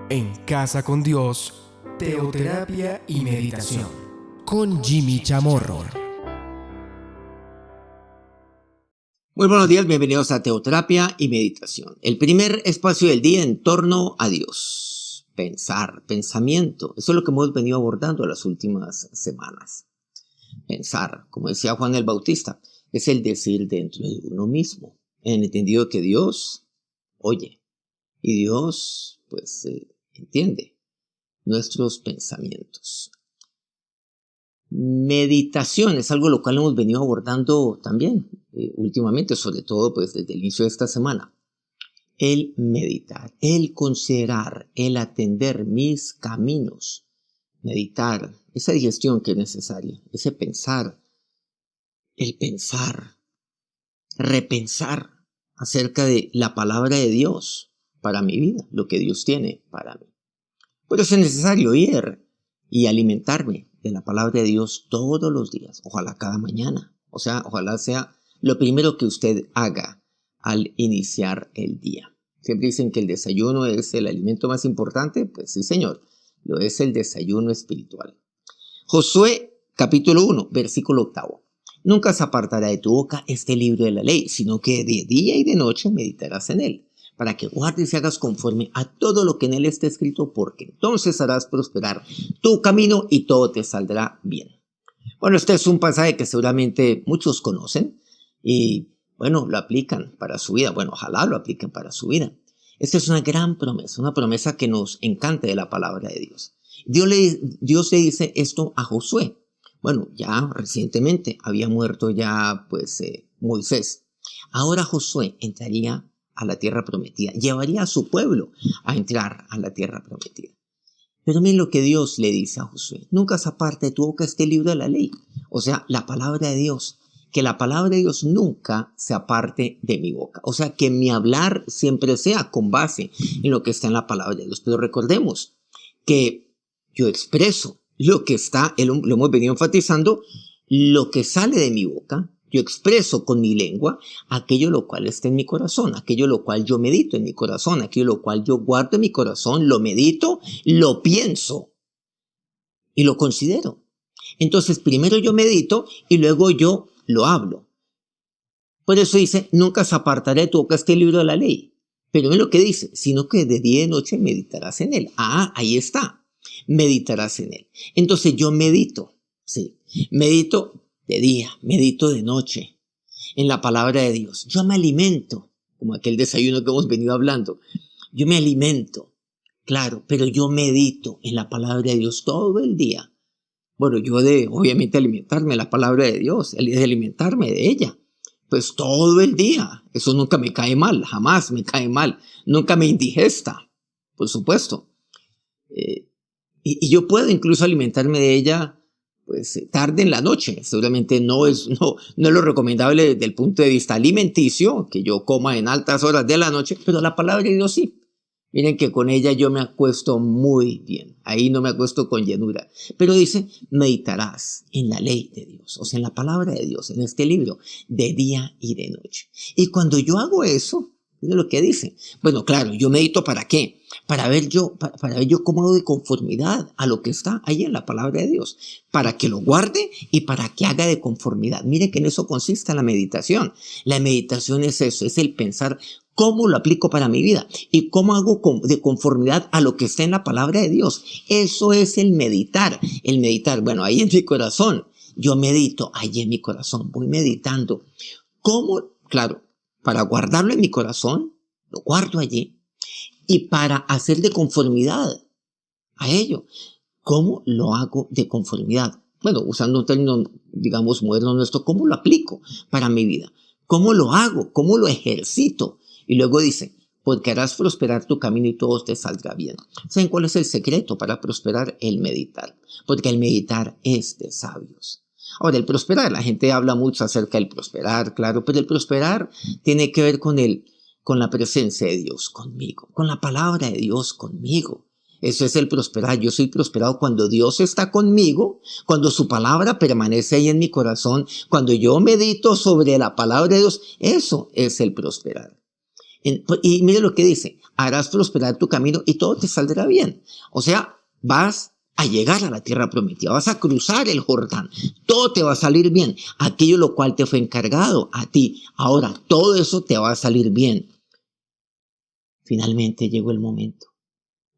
En Casa con Dios, teoterapia y meditación, con Jimmy Chamorro. Muy buenos días, bienvenidos a Teoterapia y Meditación. El primer espacio del día en torno a Dios. Pensar, pensamiento. Eso es lo que hemos venido abordando las últimas semanas. Pensar, como decía Juan el Bautista, es el decir dentro de uno mismo. En el entendido que Dios oye y Dios, entiende nuestros pensamientos. Meditación es algo lo cual hemos venido abordando también últimamente, sobre todo desde el inicio de esta semana. El meditar, el considerar, el atender mis caminos. Meditar, esa digestión que es necesaria, ese pensar, el pensar, repensar acerca de la palabra de Dios para mi vida, lo que Dios tiene para mí. Por eso es necesario ir y alimentarme de la palabra de Dios todos los días, ojalá cada mañana. O sea, ojalá sea lo primero que usted haga al iniciar el día. Siempre dicen que el desayuno es el alimento más importante. Pues sí, señor, lo es el desayuno espiritual. Josué, capítulo 1, versículo 8. Nunca se apartará de tu boca este libro de la ley, sino que de día y de noche meditarás en él, para que guardes y hagas conforme a todo lo que en él está escrito, porque entonces harás prosperar tu camino y todo te saldrá bien. Bueno, este es un pasaje que seguramente muchos conocen y, lo aplican para su vida. Bueno, ojalá lo apliquen para su vida. Esta es una gran promesa, una promesa que nos encanta de la palabra de Dios. Dios le dice esto a Josué. Bueno, ya recientemente había muerto ya Moisés. Ahora Josué entraría a la tierra prometida, llevaría a su pueblo a entrar a la tierra prometida. Pero miren lo que Dios le dice a Josué: nunca se aparte de tu boca este libro de la ley, o sea, la palabra de Dios, que la palabra de Dios nunca se aparte de mi boca, o sea, que mi hablar siempre sea con base en lo que está en la palabra de Dios. Pero recordemos que yo expreso lo que está, lo hemos venido enfatizando, lo que sale de mi boca. Yo expreso con mi lengua aquello lo cual está en mi corazón, aquello lo cual yo medito en mi corazón, aquello lo cual yo guardo en mi corazón, lo medito, lo pienso y lo considero. Entonces, primero yo medito y luego yo lo hablo. Por eso dice: nunca se apartará de tu boca este libro de la ley. Pero es lo que dice, sino que de día y de noche meditarás en él. Ahí está, meditarás en él. Entonces yo medito, sí, medito de día, medito de noche en la palabra de Dios. Yo me alimento, como aquel desayuno que hemos venido hablando. Yo me alimento, claro, pero yo medito en la palabra de Dios todo el día. Bueno, yo obviamente alimentarme de la palabra de Dios, de alimentarme de ella, pues todo el día. Eso nunca me cae mal, jamás me cae mal, nunca me indigesta, por supuesto. Y yo puedo incluso alimentarme de ella tarde en la noche. Seguramente no es lo recomendable desde el punto de vista alimenticio, que yo coma en altas horas de la noche, pero la palabra de Dios sí. Miren que con ella yo me acuesto muy bien. Ahí no me acuesto con llenura. Pero dice: meditarás en la ley de Dios, o sea, en la palabra de Dios, en este libro, de día y de noche. Y cuando yo hago eso, miren lo que dice. Bueno, claro, yo medito ¿para qué? Para ver yo cómo hago de conformidad a lo que está ahí en la palabra de Dios, para que lo guarde y para que haga de conformidad. Mire que en eso consiste la meditación. La meditación es eso, es el pensar cómo lo aplico para mi vida y cómo hago de conformidad a lo que está en la palabra de Dios. Eso es el meditar. El meditar, ahí en mi corazón, yo medito, ahí en mi corazón, voy meditando. ¿Cómo? Claro, para guardarlo en mi corazón, lo guardo allí. Y para hacer de conformidad a ello, ¿cómo lo hago de conformidad? Usando un término, digamos, moderno nuestro, ¿cómo lo aplico para mi vida? ¿Cómo lo hago? ¿Cómo lo ejercito? Y luego dice: porque harás prosperar tu camino y todo te saldrá bien. ¿Saben cuál es el secreto para prosperar? El meditar. Porque el meditar es de sabios. Ahora, el prosperar, la gente habla mucho acerca del prosperar, claro, pero el prosperar tiene que ver con la presencia de Dios conmigo, con la palabra de Dios conmigo. Eso es el prosperar. Yo soy prosperado cuando Dios está conmigo, cuando su palabra permanece ahí en mi corazón, cuando yo medito sobre la palabra de Dios. Eso es el prosperar. Y mire lo que dice, harás prosperar tu camino y todo te saldrá bien. O sea, vas a llegar a la tierra prometida, vas a cruzar el Jordán, todo te va a salir bien, aquello lo cual te fue encargado a ti, ahora todo eso te va a salir bien. Finalmente llegó el momento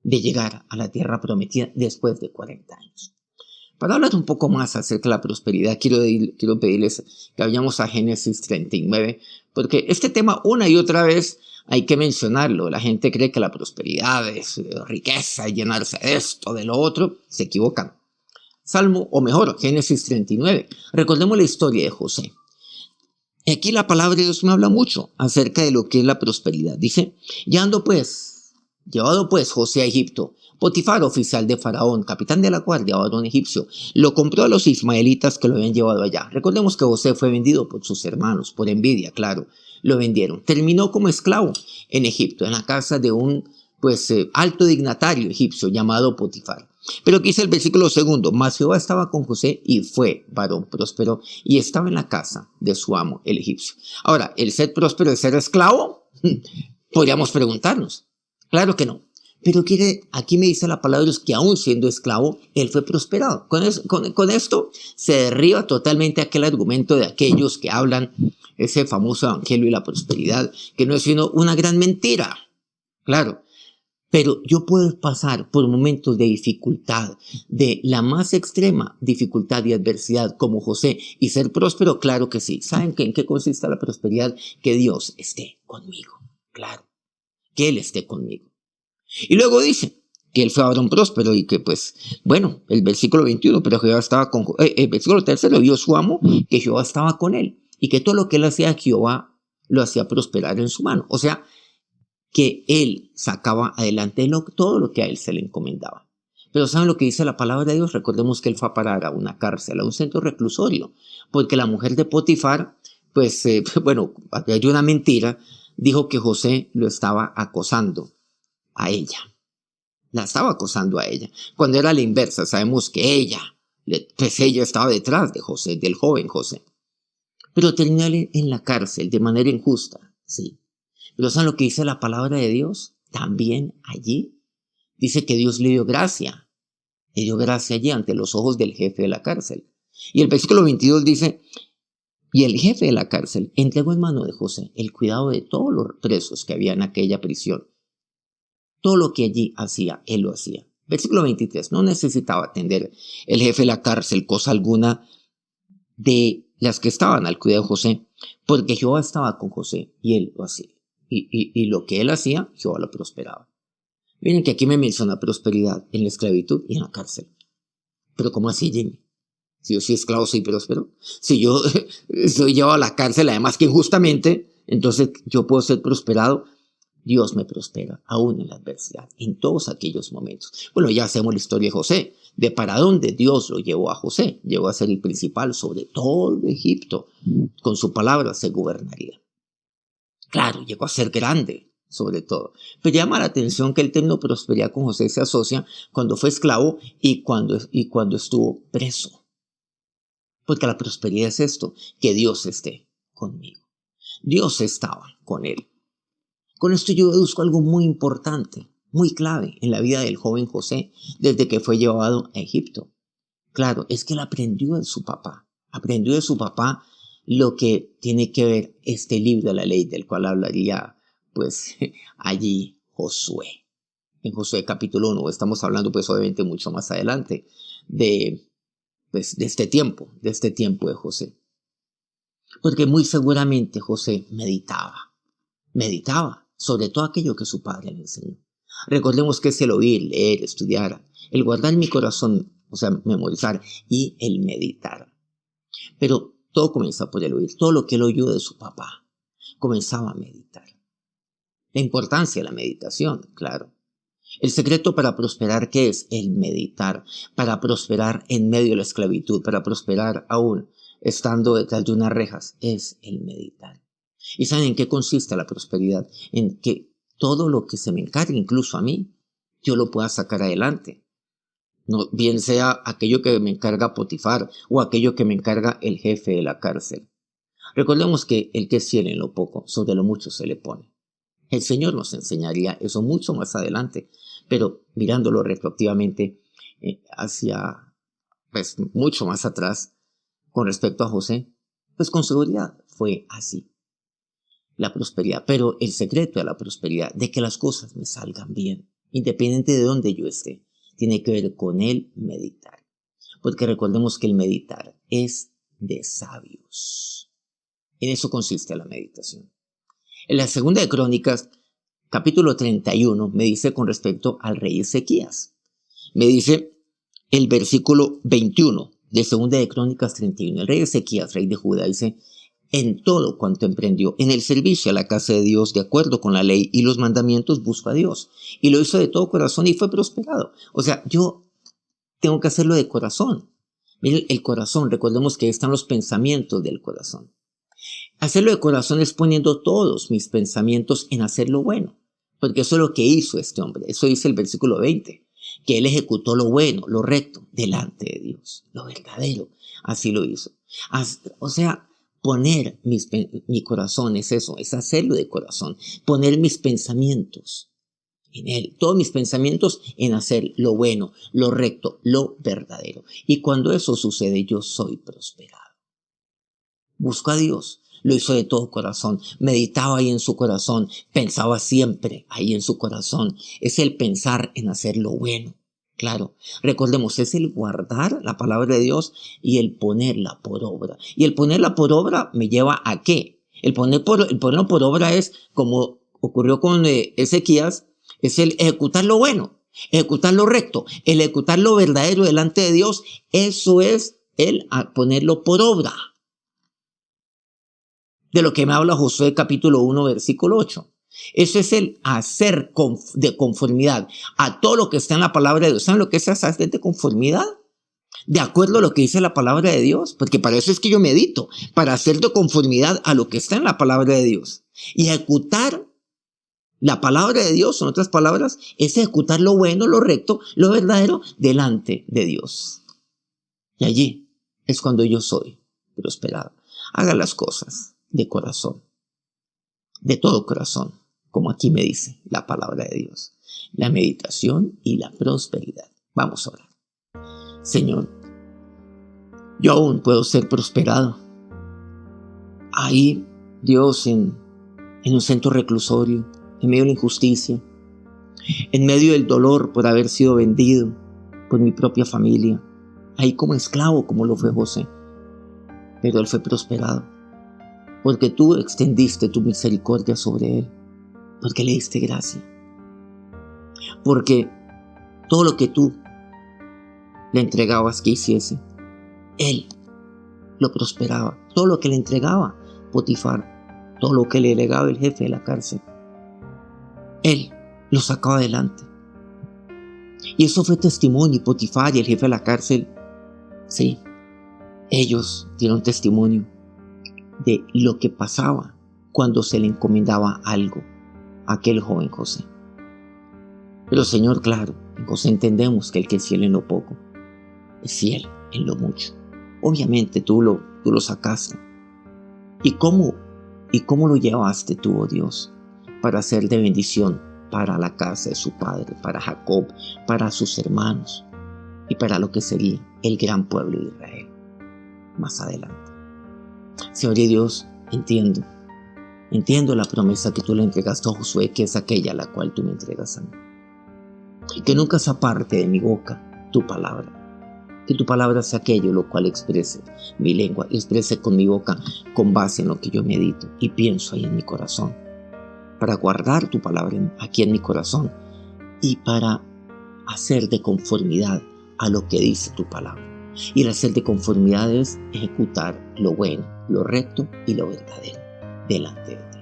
de llegar a la tierra prometida después de 40 años. Para hablar un poco más acerca de la prosperidad, quiero pedirles que vayamos a Génesis 39, porque este tema una y otra vez hay que mencionarlo. La gente cree que la prosperidad es riqueza, llenarse de esto, de lo otro. Se equivocan. Salmo, o mejor, Génesis 39. Recordemos la historia de José. Aquí la palabra de Dios me habla mucho acerca de lo que es la prosperidad. Dice, llevado pues José a Egipto, Potifar, oficial de Faraón, capitán de la guardia, varón egipcio, lo compró a los ismaelitas que lo habían llevado allá. Recordemos que José fue vendido por sus hermanos, por envidia, claro, lo vendieron. Terminó como esclavo en Egipto, en la casa de un alto dignatario egipcio llamado Potifar. Pero aquí dice el versículo 2, mas Jehová estaba con José y fue varón próspero y estaba en la casa de su amo, el egipcio. Ahora, ¿el ser próspero es ser esclavo? Podríamos preguntarnos. Claro que no. Pero aquí me dice la palabra de Dios que aún siendo esclavo, él fue prosperado. Con esto se derriba totalmente aquel argumento de aquellos que hablan ese famoso evangelio y la prosperidad, que no es sino una gran mentira. Claro. Pero yo puedo pasar por momentos de dificultad, de la más extrema dificultad y adversidad como José y ser próspero, claro que sí. ¿Saben en qué consiste la prosperidad? Que Dios esté conmigo, claro, que Él esté conmigo. Y luego dice que él fue varón próspero y que el versículo 21, pero Jehová estaba con, el versículo 3 vio su amo, que Jehová estaba con él y que todo lo que él hacía, Jehová lo hacía prosperar en su mano. O sea, que él sacaba adelante todo lo que a él se le encomendaba. Pero ¿saben lo que dice la palabra de Dios? Recordemos que él fue a parar a una cárcel, a un centro reclusorio, porque la mujer de Potifar, hay una mentira, dijo que José lo estaba acosando a ella. La estaba acosando a ella. Cuando era la inversa, sabemos que ella estaba detrás de José, del joven José. Pero terminó en la cárcel de manera injusta, sí. Pero ¿saben lo que dice la palabra de Dios? También allí dice que Dios le dio gracia. Le dio gracia allí ante los ojos del jefe de la cárcel. Y el versículo 22 dice, y el jefe de la cárcel entregó en mano de José el cuidado de todos los presos que había en aquella prisión. Todo lo que allí hacía, él lo hacía. Versículo 23, no necesitaba atender el jefe de la cárcel cosa alguna de las que estaban al cuidado de José, porque Jehová estaba con José y él lo hacía. Y lo que él hacía, Jehová lo prosperaba. Miren que aquí me menciona prosperidad en la esclavitud y en la cárcel. Pero ¿cómo así, Jimmy? Si yo soy esclavo, soy próspero. Si yo soy llevado a la cárcel, además que injustamente, entonces yo puedo ser prosperado. Dios me prospera, aún en la adversidad, en todos aquellos momentos. Bueno, ya hacemos la historia de José, de para dónde Dios lo llevó a José. Llegó a ser el principal sobre todo Egipto. Con su palabra se gobernaría. Claro, llegó a ser grande, sobre todo. Pero llama la atención que el término prosperidad con José se asocia cuando fue esclavo y cuando estuvo preso. Porque la prosperidad es esto, que Dios esté conmigo. Dios estaba con él. Con esto yo deduzco algo muy importante, muy clave en la vida del joven José desde que fue llevado a Egipto. Claro, es que él aprendió de su papá. Aprendió de su papá lo que tiene que ver este libro de la ley del cual hablaría allí Josué. En Josué capítulo 1 estamos hablando obviamente mucho más adelante de este tiempo de José. Porque muy seguramente José meditaba sobre todo aquello que su padre le enseñó. Recordemos que es el oír, leer, estudiar, el guardar en mi corazón, memorizar y el meditar. Pero todo comienza por el oír. Todo lo que él oyó de su papá comenzaba a meditar. La importancia de la meditación, claro. El secreto para prosperar, ¿qué es? El meditar. Para prosperar en medio de la esclavitud, para prosperar aún estando detrás de unas rejas, es el meditar. ¿Y saben en qué consiste la prosperidad? En que todo lo que se me encargue, incluso a mí, yo lo pueda sacar adelante. No, bien sea aquello que me encarga Potifar o aquello que me encarga el jefe de la cárcel. Recordemos que el que es fiel en lo poco, sobre lo mucho se le pone. El Señor nos enseñaría eso mucho más adelante, pero mirándolo retroactivamente hacia pues, mucho más atrás con respecto a José, pues con seguridad fue así. La prosperidad, pero el secreto de la prosperidad, de que las cosas me salgan bien, independiente de donde yo esté, tiene que ver con el meditar. Porque recordemos que el meditar es de sabios. En eso consiste la meditación. En la segunda de Crónicas, capítulo 31, me dice con respecto al rey Ezequías. Me dice el versículo 21 de segunda de Crónicas 31. El rey Ezequías, rey de Judá, dice: en todo cuanto emprendió, en el servicio a la casa de Dios, de acuerdo con la ley y los mandamientos, buscó a Dios. Y lo hizo de todo corazón y fue prosperado. O sea, yo tengo que hacerlo de corazón. Miren, el corazón, recordemos que ahí están los pensamientos del corazón. Hacerlo de corazón es poniendo todos mis pensamientos en hacer lo bueno. Porque eso es lo que hizo este hombre. Eso dice el versículo 20. Que él ejecutó lo bueno, lo recto, delante de Dios. Lo verdadero. Así lo hizo. O sea, poner mi corazón es eso. Es hacerlo de corazón. Poner mis pensamientos en él. Todos mis pensamientos en hacer lo bueno, lo recto, lo verdadero. Y cuando eso sucede, yo soy prosperado. Busco a Dios. Lo hizo de todo corazón, meditaba ahí en su corazón, pensaba siempre ahí en su corazón. Es el pensar en hacer lo bueno. Claro, recordemos, es el guardar la palabra de Dios y el ponerla por obra. Y el ponerla por obra me lleva ¿a qué? El ponerlo por obra es, como ocurrió con Ezequías, es el ejecutar lo bueno, ejecutar lo recto, el ejecutar lo verdadero delante de Dios. Eso es el ponerlo por obra. De lo que me habla Josué capítulo 1 versículo 8. Eso es el hacer de conformidad a todo lo que está en la palabra de Dios. ¿Saben lo que es hacer de conformidad? De acuerdo a lo que dice la palabra de Dios. Porque para eso es que yo medito. Para hacer de conformidad a lo que está en la palabra de Dios. Y ejecutar la palabra de Dios, en otras palabras, es ejecutar lo bueno, lo recto, lo verdadero delante de Dios. Y allí es cuando yo soy prosperado. Haga las cosas de corazón, de todo corazón, como aquí me dice la palabra de Dios. La meditación y la prosperidad. Vamos a orar. Señor, yo aún puedo ser prosperado. Ahí, Dios, en un centro reclusorio, en medio de la injusticia, en medio del dolor por haber sido vendido por mi propia familia, ahí como esclavo, como lo fue José, pero él fue prosperado. Porque tú extendiste tu misericordia sobre él, porque le diste gracia, porque todo lo que tú le entregabas que hiciese, él lo prosperaba. Todo lo que le entregaba Potifar, todo lo que le legaba el jefe de la cárcel, él lo sacaba adelante. Y eso fue testimonio. Potifar y el jefe de la cárcel, sí, ellos dieron testimonio de lo que pasaba cuando se le encomendaba algo a aquel joven José. Pero Señor, claro, en José entendemos que el que es fiel en lo poco es fiel en lo mucho. Obviamente tú lo sacaste. ¿Y cómo lo llevaste tú, oh Dios, para ser de bendición para la casa de su padre, para Jacob, para sus hermanos y para lo que sería el gran pueblo de Israel más adelante? Señor y Dios, entiendo la promesa que tú le entregaste a Josué, que es aquella a la cual tú me entregas a mí. Y que nunca se aparte de mi boca tu palabra. Que tu palabra sea aquello lo cual exprese mi lengua, exprese con mi boca, con base en lo que yo medito y pienso ahí en mi corazón. Para guardar tu palabra aquí en mi corazón y para hacer de conformidad a lo que dice tu palabra. Y el hacer de conformidad es ejecutar lo bueno, lo recto y lo verdadero delante de ti.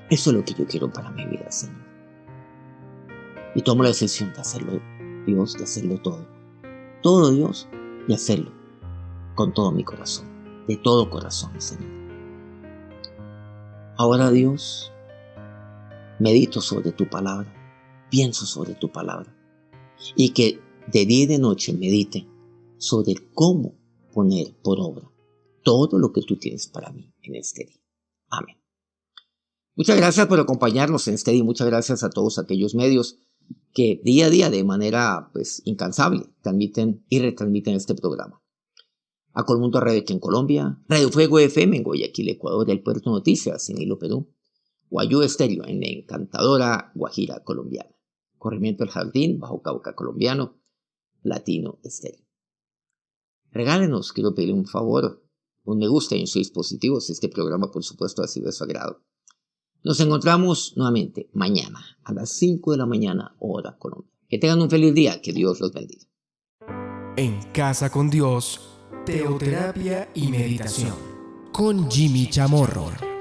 Eso es lo que yo quiero para mi vida, Señor. Y tomo la decisión de hacerlo, Dios, de hacerlo todo. Todo, Dios, y hacerlo con todo mi corazón, de todo corazón, Señor. Ahora, Dios, medito sobre tu palabra, pienso sobre tu palabra, y que de día y de noche medite sobre cómo poner por obra todo lo que tú tienes para mí en este día. Amén. Muchas gracias por acompañarnos en este día y muchas gracias a todos aquellos medios que día a día de manera incansable transmiten y retransmiten este programa. A Colmundo Radio aquí en Colombia, Radio Fuego FM en Guayaquil, Ecuador, El Puerto Noticias en Hilo, Perú, Guayú Estéreo en la encantadora Guajira colombiana, Corrimiento del Jardín, Bajo Cauca colombiano, Latino Estéreo. Regálenos, quiero pedirle un favor, un me gusta en su dispositivo si este programa por supuesto ha sido de su agrado. Nos encontramos nuevamente mañana a las 5 de la mañana, hora Colombia. Que tengan un feliz día, que Dios los bendiga. En Casa con Dios, teoterapia y meditación con Jimmy Chamorro.